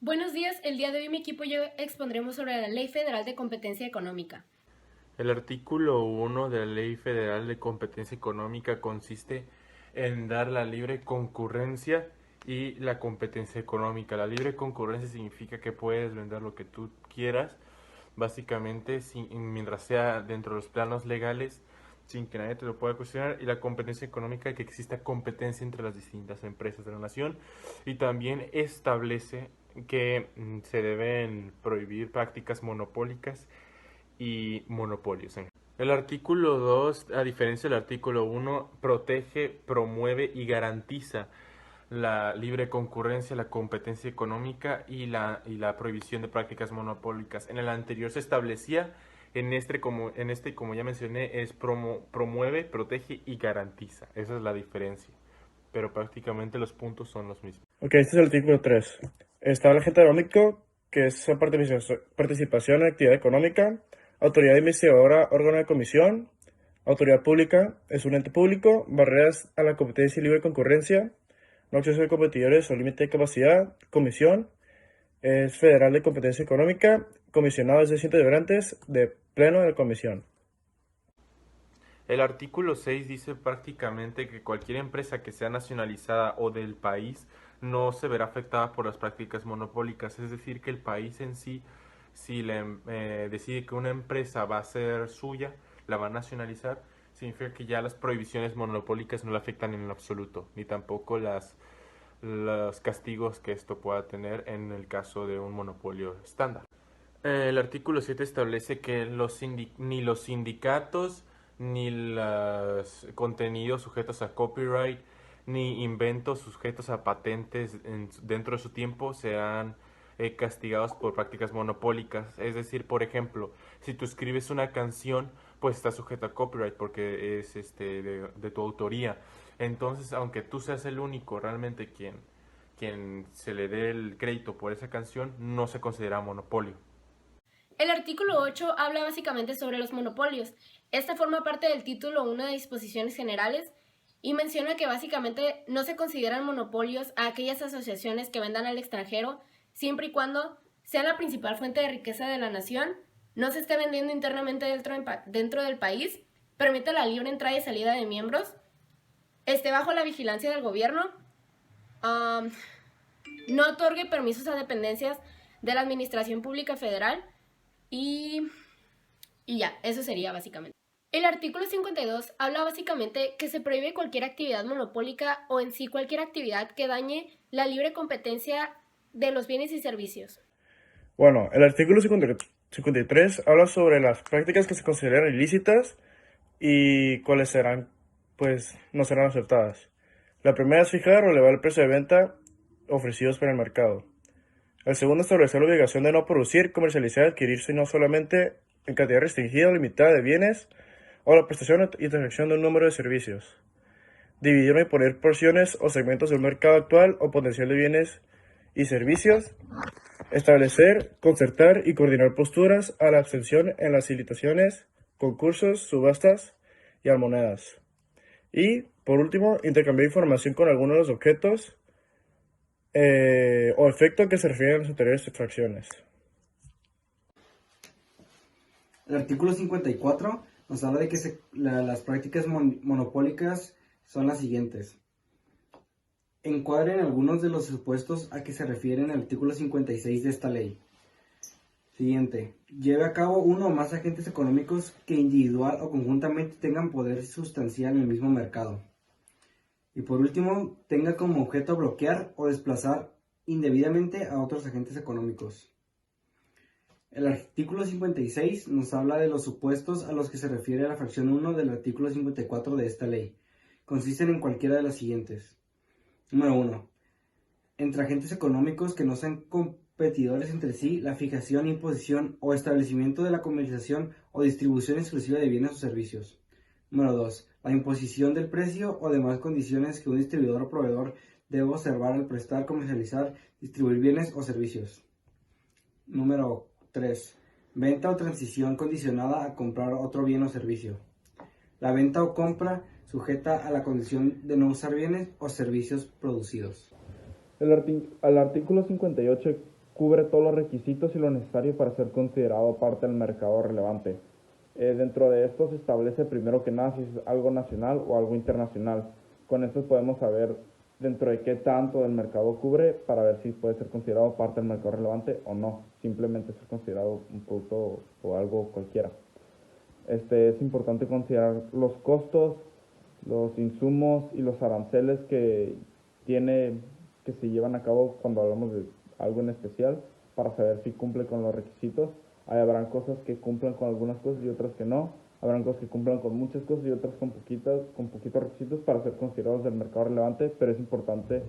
Buenos días, el día de hoy mi equipo y yo expondremos sobre la Ley Federal de Competencia Económica. El artículo 1 de la Ley Federal de Competencia Económica consiste en dar la libre concurrencia y la competencia económica. La libre concurrencia significa que puedes vender lo que tú quieras, básicamente mientras sea dentro de los planos legales, sin que nadie te lo pueda cuestionar. Y la competencia económica, que exista competencia entre las distintas empresas de la nación, y también establece que se deben prohibir prácticas monopólicas y monopolios. El artículo 2, a diferencia del artículo 1, protege, promueve y garantiza la libre concurrencia, la competencia económica y la prohibición de prácticas monopólicas. En el anterior se establecía, como ya mencioné, es promueve, protege y garantiza. Esa es la diferencia. Pero prácticamente los puntos son los mismos. Ok, este es el artículo 3. Está el agente económico, que es participación en actividad económica, autoridad investigadora, órgano de comisión, autoridad pública, es un ente público, barreras a la competencia y libre concurrencia, no acceso de competidores o límite de capacidad, comisión, es federal de competencia económica, comisionado es de integrantes de pleno de la comisión. El artículo 6 dice prácticamente que cualquier empresa que sea nacionalizada o del país no se verá afectada por las prácticas monopólicas, es decir, que el país en sí, si decide que una empresa va a ser suya, la va a nacionalizar, significa que ya las prohibiciones monopólicas no le afectan en lo absoluto, ni tampoco los castigos que esto pueda tener en el caso de un monopolio estándar. El artículo 7 establece que ni los sindicatos, ni los contenidos sujetos a copyright, ni inventos sujetos a patentes dentro de su tiempo serán castigados por prácticas monopólicas. Es decir, por ejemplo, si tú escribes una canción, pues está sujeta a copyright porque es de tu autoría. Entonces, aunque tú seas el único realmente quien se le dé el crédito por esa canción, no se considera monopolio. El artículo 8 habla básicamente sobre los monopolios. Esta forma parte del título 1 de disposiciones generales y menciona que básicamente no se consideran monopolios a aquellas asociaciones que vendan al extranjero siempre y cuando sean la principal fuente de riqueza de la nación, no se esté vendiendo internamente dentro del país, permite la libre entrada y salida de miembros, esté bajo la vigilancia del gobierno, no otorgue permisos a dependencias de la Administración Pública Federal y ya, eso sería básicamente. El artículo 52 habla básicamente que se prohíbe cualquier actividad monopólica o en sí cualquier actividad que dañe la libre competencia de los bienes y servicios. Bueno, el artículo 53 habla sobre las prácticas que se consideran ilícitas y cuáles serán, pues, no serán aceptadas. La primera es fijar o elevar el precio de venta ofrecidos para el mercado. El segundo, establecer la obligación de no producir, comercializar, adquirir, sino solamente en cantidad restringida o limitada de bienes o la prestación y transacción de un número de servicios. Dividir o imponer porciones o segmentos del mercado actual o potencial de bienes y servicios. Establecer, concertar y coordinar posturas a la abstención en las licitaciones, concursos, subastas y almonedas. Y, por último, intercambiar información con algunos de los objetos o efecto que se refieren a las anteriores infracciones. El artículo 54 nos habla de que las prácticas monopólicas son las siguientes. Encuadren algunos de los supuestos a que se refiere el artículo 56 de esta ley. Siguiente. Lleve a cabo uno o más agentes económicos que individual o conjuntamente tengan poder sustancial en el mismo mercado. Y por último, tenga como objeto bloquear o desplazar indebidamente a otros agentes económicos. El artículo 56 nos habla de los supuestos a los que se refiere la fracción 1 del artículo 54 de esta ley. Consisten en cualquiera de las siguientes. Número 1. Entre agentes económicos que no sean competidores entre sí, la fijación, imposición o establecimiento de la comercialización o distribución exclusiva de bienes o servicios. Número 2. La imposición del precio o demás condiciones que un distribuidor o proveedor debe observar al prestar, comercializar, distribuir bienes o servicios. Número 3. Venta o transición condicionada a comprar otro bien o servicio. La venta o compra sujeta a la condición de no usar bienes o servicios producidos. Al artículo 58 cubre todos los requisitos y lo necesario para ser considerado parte del mercado relevante. Dentro de esto se establece primero que nada si es algo nacional o algo internacional. Con esto podemos saber dentro de qué tanto del mercado cubre para ver si puede ser considerado parte del mercado relevante o no, simplemente ser considerado un producto o algo cualquiera. Es importante considerar los costos, los insumos y los aranceles que se llevan a cabo cuando hablamos de algo en especial para saber si cumple con los requisitos. Habrán cosas que cumplan con algunas cosas y otras que no. Habrán cosas que cumplan con muchas cosas y otras con poquitos requisitos para ser considerados del mercado relevante, pero es importante,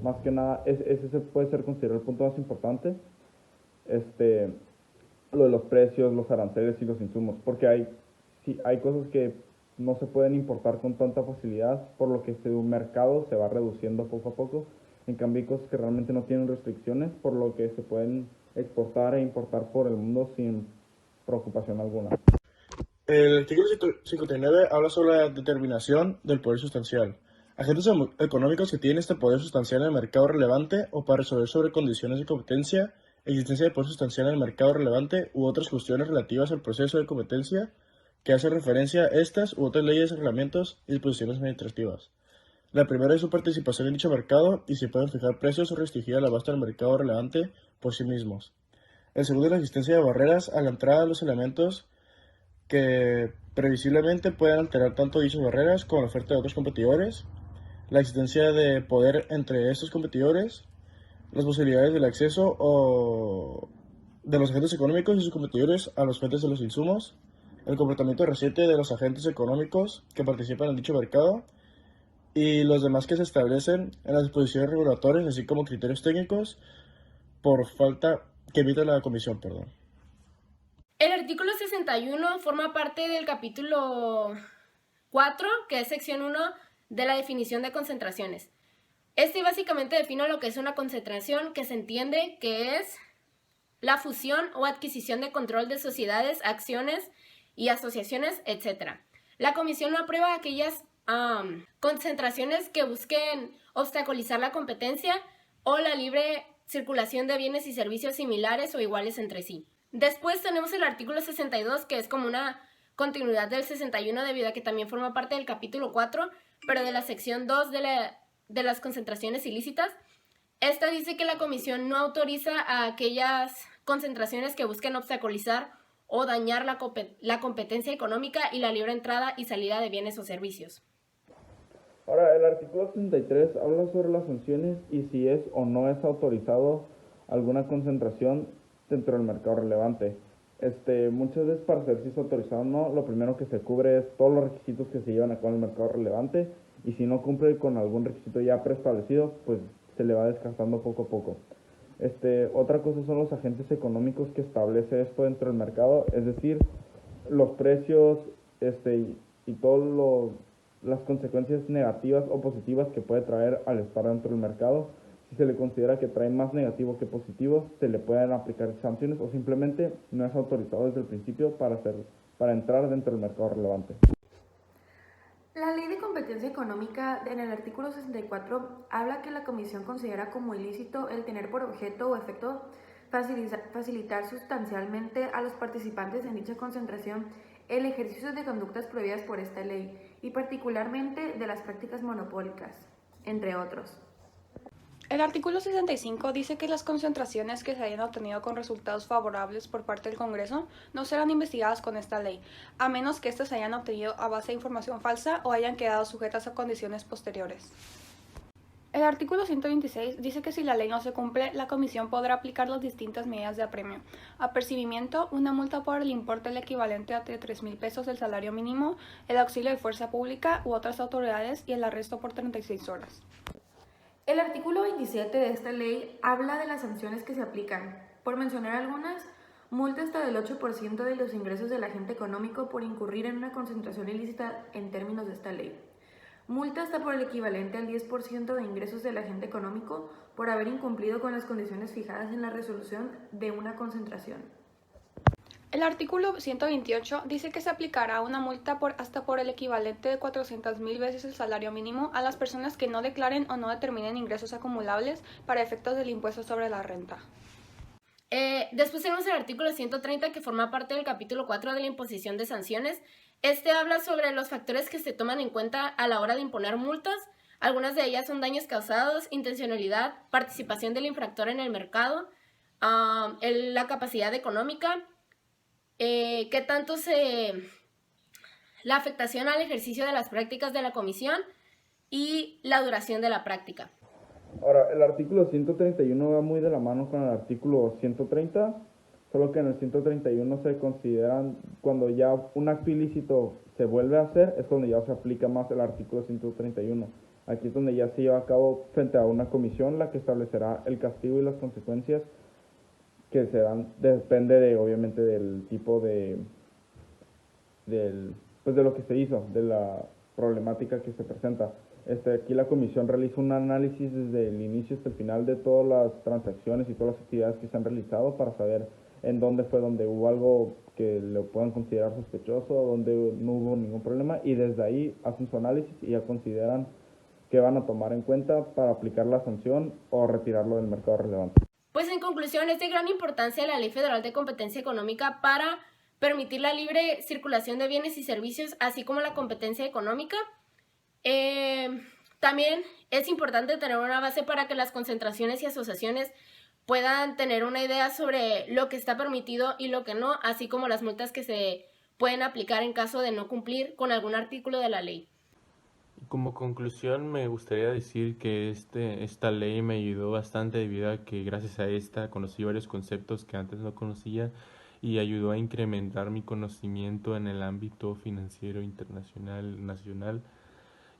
más que nada, ese puede ser considerado el punto más importante, lo de los precios, los aranceles y los insumos, porque hay cosas que no se pueden importar con tanta facilidad, por lo que un mercado se va reduciendo poco a poco. En cambio, hay cosas que realmente no tienen restricciones, por lo que se pueden exportar e importar por el mundo sin preocupación alguna. El artículo 59 habla sobre la determinación del poder sustancial. Agentes económicos que tienen este poder sustancial en el mercado relevante o para resolver sobre condiciones de competencia, existencia de poder sustancial en el mercado relevante u otras cuestiones relativas al proceso de competencia que hace referencia a estas u otras leyes, reglamentos y disposiciones administrativas. La primera es su participación en dicho mercado y si pueden fijar precios o restringir el abasto del mercado relevante por sí mismos. El segundo es la existencia de barreras a la entrada de los elementos que previsiblemente pueden alterar tanto dichas barreras como la oferta de otros competidores, la existencia de poder entre estos competidores, las posibilidades del acceso de los agentes económicos y sus competidores a las fuentes de los insumos, el comportamiento reciente de los agentes económicos que participan en dicho mercado y los demás que se establecen en las disposiciones regulatorias, así como criterios técnicos que emite la Comisión. El artículo 61 forma parte del capítulo 4, que es sección 1 de la definición de concentraciones. Este básicamente define lo que es una concentración, que se entiende que es la fusión o adquisición de control de sociedades, acciones y asociaciones, etc. La Comisión no aprueba aquellas concentraciones que busquen obstaculizar la competencia o la libre circulación de bienes y servicios similares o iguales entre sí. Después tenemos el artículo 62, que es como una continuidad del 61 debido a que también forma parte del capítulo 4, pero de la sección 2 de las concentraciones ilícitas. Esta dice que la Comisión no autoriza a aquellas concentraciones que busquen obstaculizar o dañar la competencia económica y la libre entrada y salida de bienes o servicios. Ahora, el artículo 63 habla sobre las sanciones y si es o no es autorizado alguna concentración dentro del mercado relevante. Muchas veces para saber si es autorizado o no, lo primero que se cubre es todos los requisitos que se llevan a cabo en el mercado relevante y si no cumple con algún requisito ya preestablecido, pues se le va descartando poco a poco. Otra cosa son los agentes económicos que establece esto dentro del mercado, es decir, los precios y todas las consecuencias negativas o positivas que puede traer al estar dentro del mercado. Si se le considera que trae más negativo que positivo, se le pueden aplicar sanciones o simplemente no es autorizado desde el principio para entrar dentro del mercado relevante. La Ley de Competencia Económica, en el artículo 64, habla que la Comisión considera como ilícito el tener por objeto o efecto facilitar sustancialmente a los participantes en dicha concentración el ejercicio de conductas prohibidas por esta ley y particularmente de las prácticas monopólicas, entre otros. El artículo 65 dice que las concentraciones que se hayan obtenido con resultados favorables por parte del Congreso no serán investigadas con esta ley, a menos que éstas se hayan obtenido a base de información falsa o hayan quedado sujetas a condiciones posteriores. El artículo 126 dice que si la ley no se cumple, la Comisión podrá aplicar las distintas medidas de apremio: apercibimiento, una multa por el importe del equivalente a 3,000 pesos del salario mínimo, el auxilio de fuerza pública u otras autoridades y el arresto por 36 horas. El artículo 27 de esta ley habla de las sanciones que se aplican. Por mencionar algunas, multa hasta del 8% de los ingresos del agente económico por incurrir en una concentración ilícita en términos de esta ley. Multa hasta por el equivalente al 10% de ingresos del agente económico por haber incumplido con las condiciones fijadas en la resolución de una concentración. El artículo 128 dice que se aplicará una multa hasta por el equivalente de 400,000 veces el salario mínimo a las personas que no declaren o no determinen ingresos acumulables para efectos del impuesto sobre la renta. Después tenemos el artículo 130 que forma parte del capítulo 4 de la imposición de sanciones. Este habla sobre los factores que se toman en cuenta a la hora de imponer multas. Algunas de ellas son daños causados, intencionalidad, participación del infractor en el mercado, la capacidad económica, qué tanto la afectación al ejercicio de las prácticas de la comisión y la duración de la práctica. Ahora, el artículo 131 va muy de la mano con el artículo 130, solo que en el 131 se consideran, cuando ya un acto ilícito se vuelve a hacer, es cuando ya se aplica más el artículo 131. Aquí es donde ya se lleva a cabo frente a una comisión la que establecerá el castigo y las consecuencias que se dan, depende obviamente del tipo de lo que se hizo, de la problemática que se presenta. Aquí la comisión realiza un análisis desde el inicio hasta el final de todas las transacciones y todas las actividades que se han realizado para saber en dónde fue donde hubo algo que lo puedan considerar sospechoso, donde no hubo ningún problema, y desde ahí hacen su análisis y ya consideran que van a tomar en cuenta para aplicar la sanción o retirarlo del mercado relevante. Pues en conclusión, es de gran importancia la Ley Federal de Competencia Económica para permitir la libre circulación de bienes y servicios, así como la competencia económica. También es importante tener una base para que las concentraciones y asociaciones puedan tener una idea sobre lo que está permitido y lo que no, así como las multas que se pueden aplicar en caso de no cumplir con algún artículo de la ley. Como conclusión, me gustaría decir que esta ley me ayudó bastante debido a que gracias a esta conocí varios conceptos que antes no conocía y ayudó a incrementar mi conocimiento en el ámbito financiero internacional, nacional.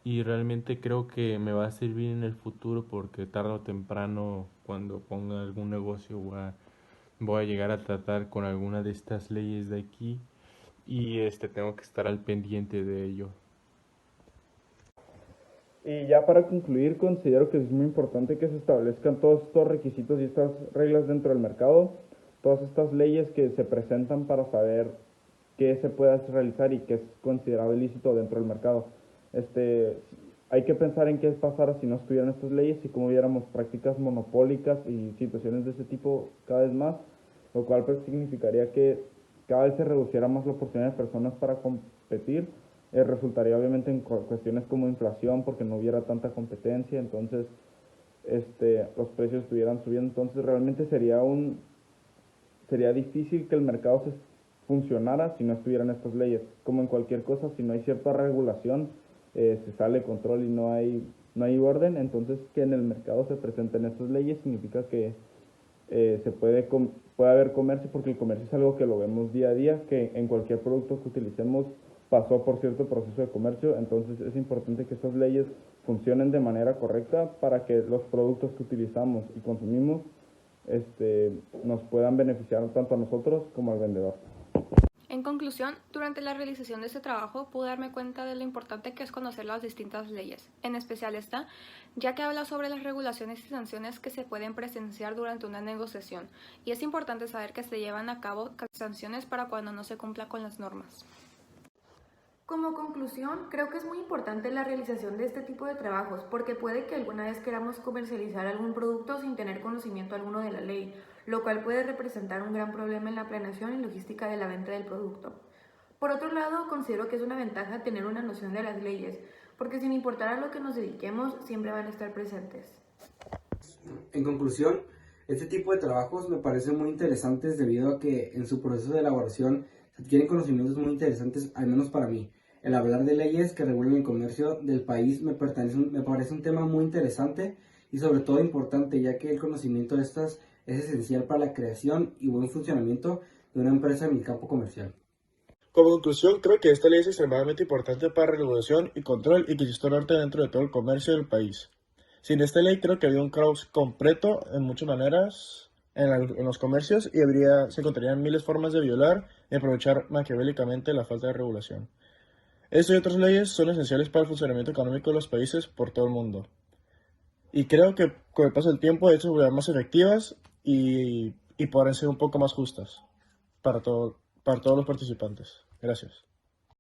Y realmente creo que me va a servir en el futuro porque tarde o temprano, cuando ponga algún negocio, voy a llegar a tratar con alguna de estas leyes de aquí y tengo que estar al pendiente de ello. Y ya para concluir, considero que es muy importante que se establezcan todos estos requisitos y estas reglas dentro del mercado, todas estas leyes que se presentan para saber qué se puede realizar y qué es considerado ilícito dentro del mercado. Hay que pensar en qué pasara si no estuvieran estas leyes y cómo viéramos prácticas monopólicas y situaciones de ese tipo cada vez más, lo cual pues significaría que cada vez se reduciera más la oportunidad de personas para competir. Resultaría obviamente en cuestiones como inflación porque no hubiera tanta competencia, entonces los precios estuvieran subiendo, entonces realmente sería difícil que el mercado funcionara si no estuvieran estas leyes. Como en cualquier cosa, si no hay cierta regulación, se sale de control y no hay orden. Entonces que en el mercado se presenten estas leyes significa que puede haber comercio, porque el comercio es algo que lo vemos día a día, que en cualquier producto que utilicemos pasó por cierto proceso de comercio. Entonces es importante que estas leyes funcionen de manera correcta para que los productos que utilizamos y consumimos nos puedan beneficiar tanto a nosotros como al vendedor. En conclusión, durante la realización de este trabajo pude darme cuenta de lo importante que es conocer las distintas leyes, en especial esta, ya que habla sobre las regulaciones y sanciones que se pueden presenciar durante una negociación, y es importante saber que se llevan a cabo sanciones para cuando no se cumpla con las normas. Como conclusión, creo que es muy importante la realización de este tipo de trabajos porque puede que alguna vez queramos comercializar algún producto sin tener conocimiento alguno de la ley, lo cual puede representar un gran problema en la planeación y logística de la venta del producto. Por otro lado, considero que es una ventaja tener una noción de las leyes, porque sin importar a lo que nos dediquemos, siempre van a estar presentes. En conclusión, este tipo de trabajos me parecen muy interesantes debido a que en su proceso de elaboración se adquieren conocimientos muy interesantes, al menos para mí. El hablar de leyes que regulen el comercio del país me parece un tema muy interesante y sobre todo importante, ya que el conocimiento de estas es esencial para la creación y buen funcionamiento de una empresa en el campo comercial. Como conclusión, creo que esta ley es extremadamente importante para regulación y control y que existe norte dentro de todo el comercio del país. Sin esta ley creo que habría un caos completo en muchas maneras en los comercios y se encontrarían miles de formas de violar y aprovechar maquiavélicamente la falta de regulación. Estas y otras leyes son esenciales para el funcionamiento económico de los países por todo el mundo. Y creo que con el paso del tiempo estas se volverán más efectivas y podrán ser un poco más justas para todos los participantes. Gracias.